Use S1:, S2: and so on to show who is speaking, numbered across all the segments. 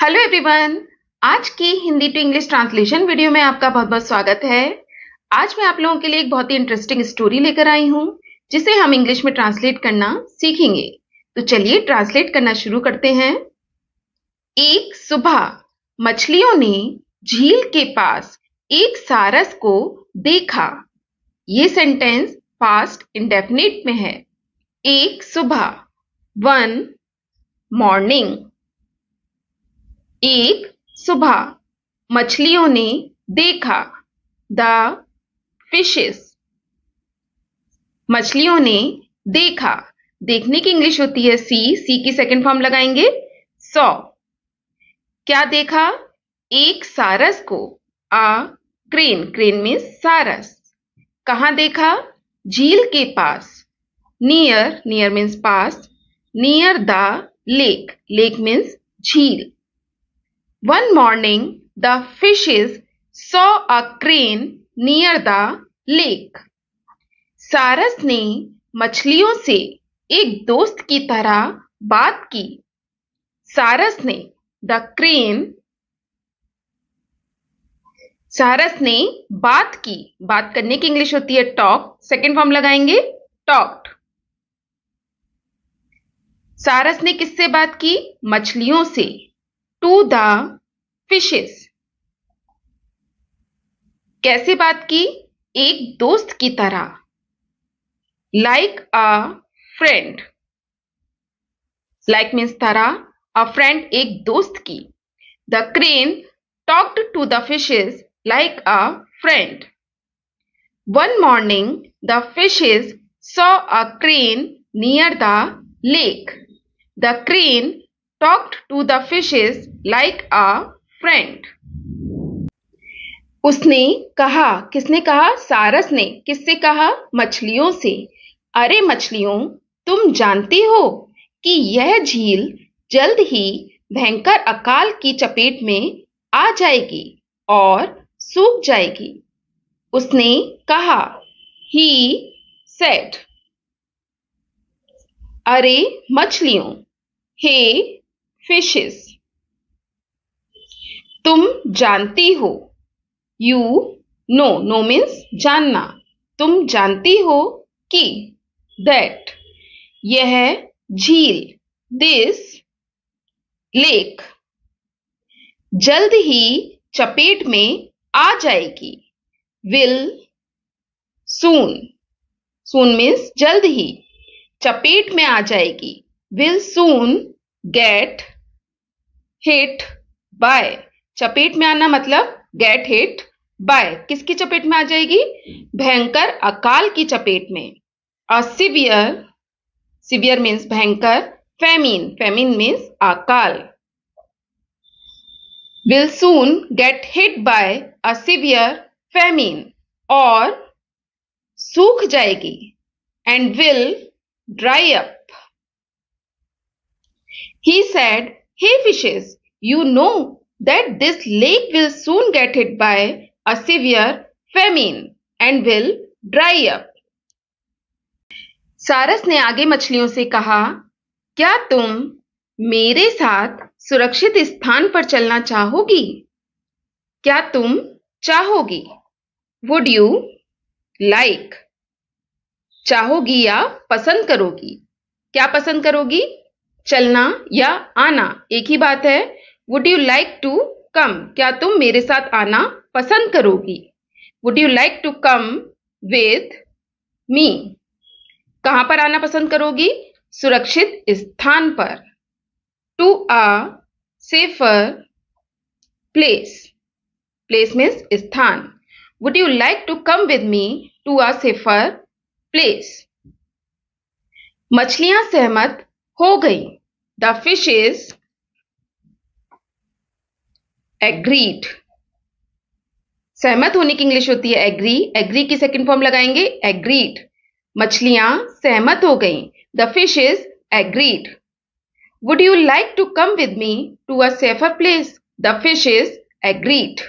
S1: Hello everyone. आज की Hindi to English translation video में आपका बहुत बहुत स्वागत है। आज मैं आप लोगों के लिए एक बहुत ही इंटरेस्टिंग स्टोरी लेकर आई हूं जिसे हम इंग्लिश में ट्रांसलेट करना सीखेंगे। तो चलिए ट्रांसलेट करना शुरू करते हैं। एक सुबह मछलियों ने झील के पास एक सारस को देखा। ये सेंटेंस पास्ट इंडेफिनिट में है। एक सुबह, वन मॉर्निंग। एक सुबह मछलियों ने देखा। The fishes. मछलियों ने देखा। देखने की इंग्लिश होती है सी की सेकंड फॉर्म लगाएंगे सॉ। क्या देखा? एक सारस को। आ क्रेन। क्रेन मीन्स सारस। कहां देखा? झील के पास। नियर। नियर मीन्स पास। Near the lake. Lake means झील। One morning, the fishes saw a crane near the lake. सारस ने मछलियों से एक दोस्त की तरह बात की। सारस ने द क्रेन। सारस ने बात की। बात करने की इंग्लिश होती है टॉक। सेकेंड फॉर्म लगाएंगे टॉक्ड। सारस ने किससे बात की? मछलियों से। To the fishes. कैसे बात की? एक दोस्त की तरह। Like a friend. Like means तरह, अ फ्रेंड एक दोस्त की। The crane talked to the fishes like a friend. One morning the fishes saw a crane near the lake. The crane talked to the fishes like a friend. उसने कहा। किसने कहा? सारस ने। किससे कहा? मछलियों से। अरे मछलियों, तुम जानती हो कि यह झील जल्द ही भयंकर अकाल की चपेट में आ जाएगी और सूख जाएगी। उसने कहा। He said. अरे मछलियों। हे फिशेस। तुम जानती हो। You know. नो मीन्स जानना। तुम जानती हो कि दैट यह झील, दिस लेक, जल्द ही चपेट में आ जाएगी। Will soon. सून मीन्स जल्द ही। चपेट में आ जाएगी। Will soon get hit bye. चपेट में आना मतलब गेट हिट बाय। किसकी चपेट में आ जाएगी? भयंकर अकाल की चपेट में। A severe. सिवियर मीन्स भयंकर। फेमिन। फेमिन मीन्स अकाल। Will soon get hit by a severe famine. और सूख जाएगी। And will dry up. He said, "Hey fishes, you know that this lake will soon get hit by a severe famine and will dry up." सारस ने आगे मछलियों से कहा, क्या तुम मेरे साथ सुरक्षित स्थान पर चलना चाहोगी? क्या तुम चाहोगी? Would you like? चाहोगी या पसंद करोगी? क्या पसंद करोगी? चलना या आना एक ही बात है। Would you like to come? क्या तुम मेरे साथ आना पसंद करोगी? Would you like to come with me? कहां पर आना पसंद करोगी? सुरक्षित स्थान पर। To a safer place. Place means स्थान। Would you like to come with me to a safer place? मछलियां सहमत हो गई। The fishes agreed. सहमत होने की इंग्लिश होती है एग्री। एग्री की सेकंड फॉर्म लगाएंगे एग्रीड। मछलियां सहमत हो गईं। The fishes agreed. Would you like to come with me to a safer place? The fishes agreed.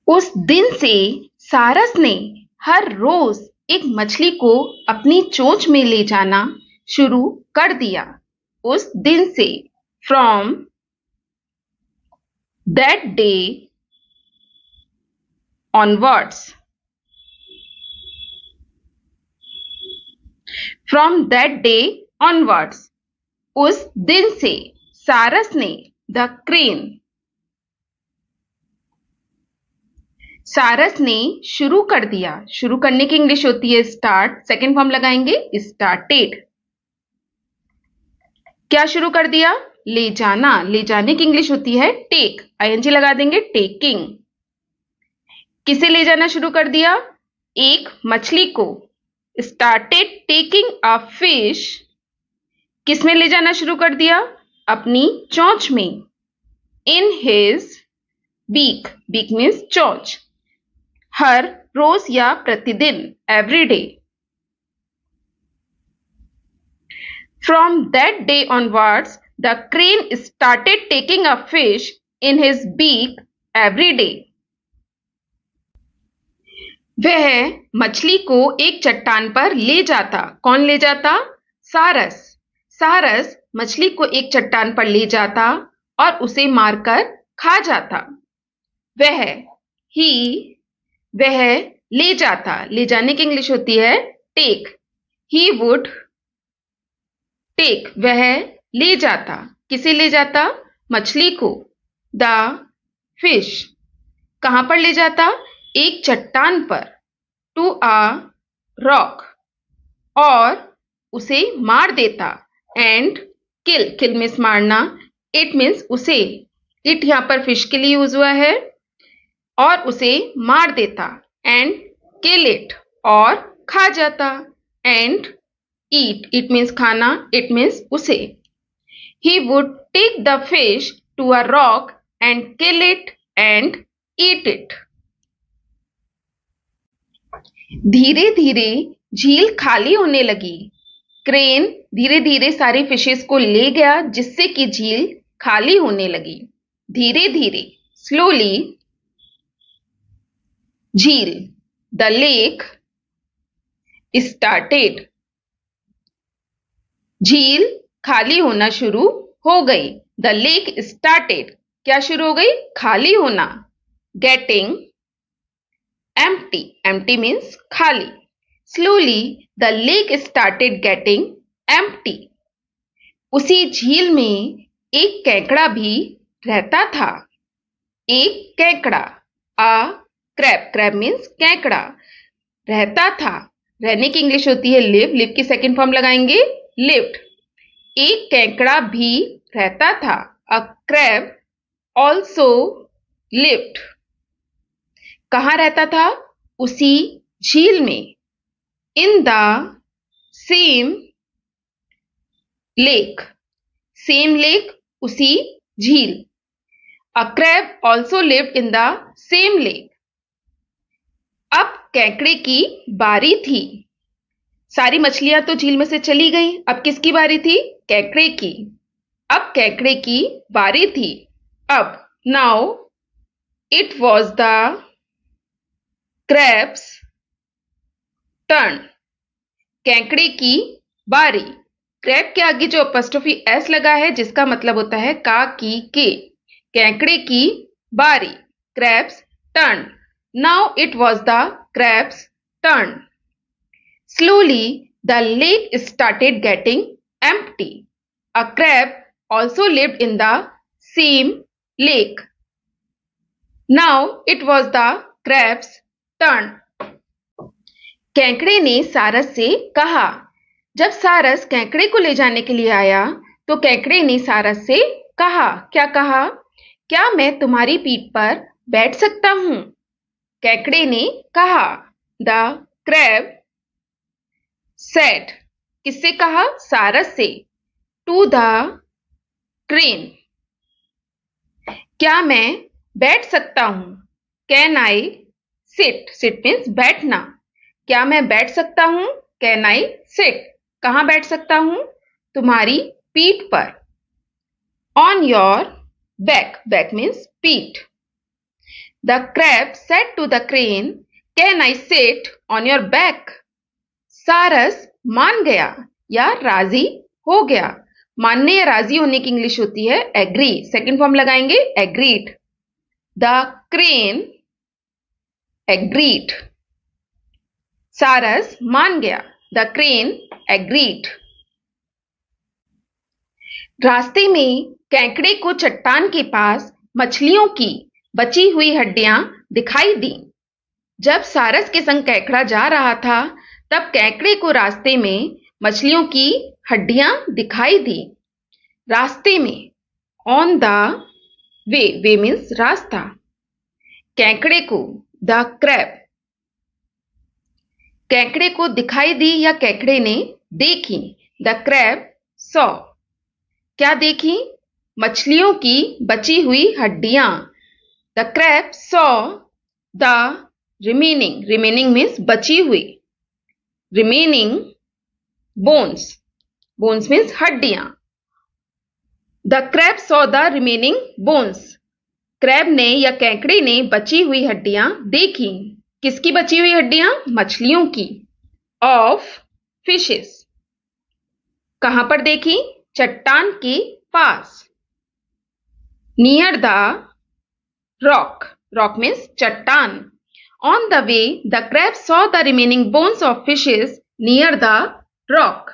S1: उस दिन से सारस ने हर रोज एक मछली को अपनी चोंच में ले जाना शुरू कर दिया। उस दिन से। From that day onwards. From that day onwards. उस दिन से सारस ने द क्रेन सारस ने शुरू कर दिया। शुरू करने की इंग्लिश होती है स्टार्ट, सेकेंड फॉर्म लगाएंगे स्टार्टेड। क्या शुरू कर दिया? ले जाना। ले जाने की इंग्लिश होती है टेक, आईएनजी लगा देंगे टेकिंग। किसे ले जाना शुरू कर दिया? एक मछली को। Started taking a fish. किसमें ले जाना शुरू कर दिया? अपनी चोंच में। In his beak, beak means चोंच। हर रोज या प्रतिदिन, every day. From that day onwards, the crane started taking a fish in his beak every day. वह मछली को एक चट्टान पर ले जाता। कौन ले जाता? सारस। सारस मछली को एक चट्टान पर ले जाता और उसे मारकर खा जाता। वह ले जाता। ले जाने की इंग्लिश होती है टेक। ही वुड टेक, वह ले जाता। किसे ले जाता? मछली को। द फिश कहां पर ले जाता? एक चट्टान पर। टू अ रॉक, और उसे मार देता। एंड किल, किल मीन्स मारना, इट मीन्स उसे। इट यहां पर फिश के लिए यूज हुआ है। और उसे मार देता। एंड किल इट, और खा जाता। एंड ईट, इट मीन्स खाना, इट मीन्स उसे। He would take the fish to a rock and kill it and eat it. धीरे धीरे झील खाली होने लगी। क्रेन धीरे धीरे सारी फिशेस को ले गया, जिससे कि झील खाली होने लगी। धीरे धीरे, स्लोली, झील, द लेक स्टार्टेड, झील खाली होना शुरू हो गई। द लेक स्टार्टेड, क्या शुरू हो गई? खाली होना। गेटिंग एम्प्टी, एम्प्टी मीन्स खाली। Slowly the lake started getting empty. उसी झील में एक केकड़ा भी रहता था। एक केकड़ा, अ क्रैब, क्रैब मीन्स केकड़ा, रहता था। रहने की इंग्लिश होती है लिव, लिव की सेकेंड फॉर्म लगाएंगे लिव्ड। एक केकड़ा भी रहता था। A crab also lived. कहां रहता था? उसी झील में। In the same lake, same lake उसी झील। A crab also lived in the same lake. अब केकड़े की बारी थी। सारी मछलियां तो झील में से चली गई, अब किसकी बारी थी? केकड़े की। अब केकड़े की बारी थी। अब now it was the crabs turn. केकड़े की बारी। क्रैब के आगे जो अपॉस्ट्रोफी एस लगा है, जिसका मतलब होता है का, की, के। केकड़े की बारी, crabs turn. Now it was the crabs turn. Slowly, the lake started getting empty. A crab also lived in the same lake. Now it was the crab's turn. केकड़े ने सारस से कहा। जब सारस केकड़े को ले जाने के लिए आया, तो केकड़े ने सारस से कहा। क्या कहा? क्या मैं तुम्हारी पीठ पर बैठ सकता हूं? केकड़े ने कहा। द क्रैब सेड, किससे कहा? सारस से। टू द क्रेन, क्या मैं बैठ सकता हूं? Can I sit, sit means बैठना। क्या मैं बैठ सकता हूं? कैन आई सिट, कहां बैठ सकता हूं? तुम्हारी पीठ पर। On your back, back means पीठ। The crab said to the crane, can I sit on your back? सारस मान गया या राजी हो गया। मानने या राजी होने की इंग्लिश होती है एग्री। सेकंड फॉर्म लगाएंगे एग्रीड। The crane agreed. सारस मान गया। The crane agreed. रास्ते में केकड़े को चट्टान के पास मछलियों की बची हुई हड्डियां दिखाई दी। जब सारस के संग केकड़ा जा रहा था तब केकड़े को रास्ते में मछलियों की हड्डियां दिखाई दी। रास्ते में, on the way, way means रास्ता। केकड़े को, द क्रैब, केकड़े को दिखाई दी या केकड़े ने देखी। द क्रैब सॉ, क्या देखी? मछलियों की बची हुई हड्डियां। The crab saw the remaining, remaining means बची हुई, रिमेनिंग बोन्स, बोन्स मीन्स हड्डियां। The crab saw the remaining bones, crab ने या केकड़े ने बची हुई हड्डियां देखी। किसकी बची हुई हड्डियां? मछलियों की। ऑफ फिशेस, कहां पर देखी? चट्टान के पास। Near the rock, rock means चट्टान। On the way the crab saw the remaining bones of fishes near the rock.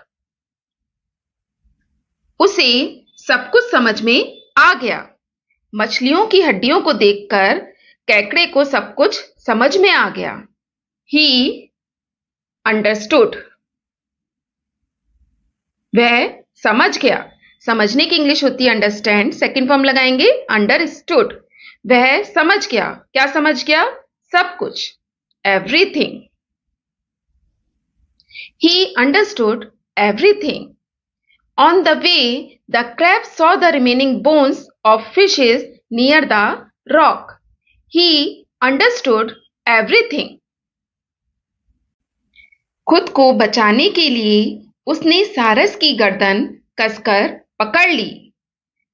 S1: उसे सब कुछ समझ में आ गया। मछलियों की हड्डियों को देखकर केकड़े को सब कुछ समझ में आ गया। ही अंडरस्टूड, वह समझ गया। समझने की इंग्लिश होती है अंडरस्टैंड। सेकंड फॉर्म लगाएंगे अंडरस्टूड। वह समझ गया। क्या समझ गया? सब कुछ, everything. He understood everything. On the way the crab saw the remaining bones of fishes near the rock. He understood everything. खुद को बचाने के लिए उसने सारस की गर्दन कसकर पकड़ ली।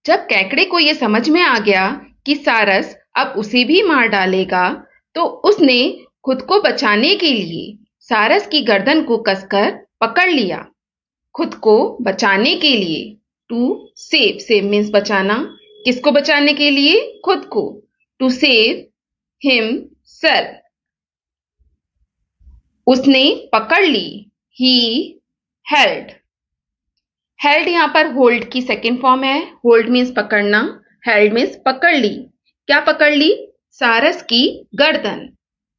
S1: जब केकड़े को यह समझ में आ गया कि सारस अब उसे भी मार डालेगा, तो उसने खुद को बचाने के लिए सारस की गर्दन को कसकर पकड़ लिया। खुद को बचाने के लिए, टू सेव, सेव मीन्स बचाना। किसको बचाने के लिए? खुद को। टू सेव हिमसेल्फ, उसने पकड़ ली। ही हेल्ड, हेल्ड यहां पर होल्ड की सेकेंड फॉर्म है। होल्ड मीन्स पकड़ना, हेल्ड मीन्स पकड़ ली। क्या पकड़ ली? सारस की गर्दन।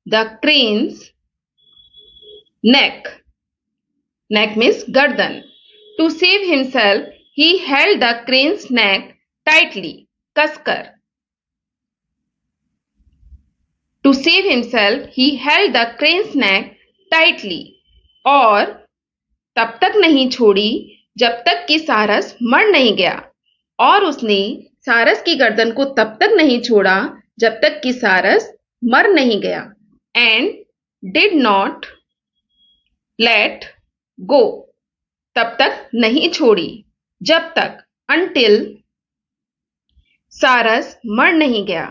S1: The crane's neck, neck means गर्दन। To save himself he held the crane's neck tightly, कसकर। To save himself he held the crane's neck tightly, और तब तक नहीं छोड़ी जब तक कि सारस मर नहीं गया। और उसने सारस की गर्दन को तब तक नहीं छोड़ा जब तक कि सारस मर नहीं गया। And did not let go, तब तक नहीं छोड़ी जब तक, until सारस मर नहीं गया।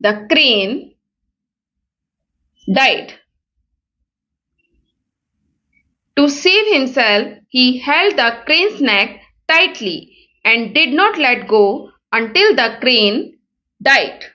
S1: The crane died. To save himself, he held the crane's neck tightly and did not let go until the crane died.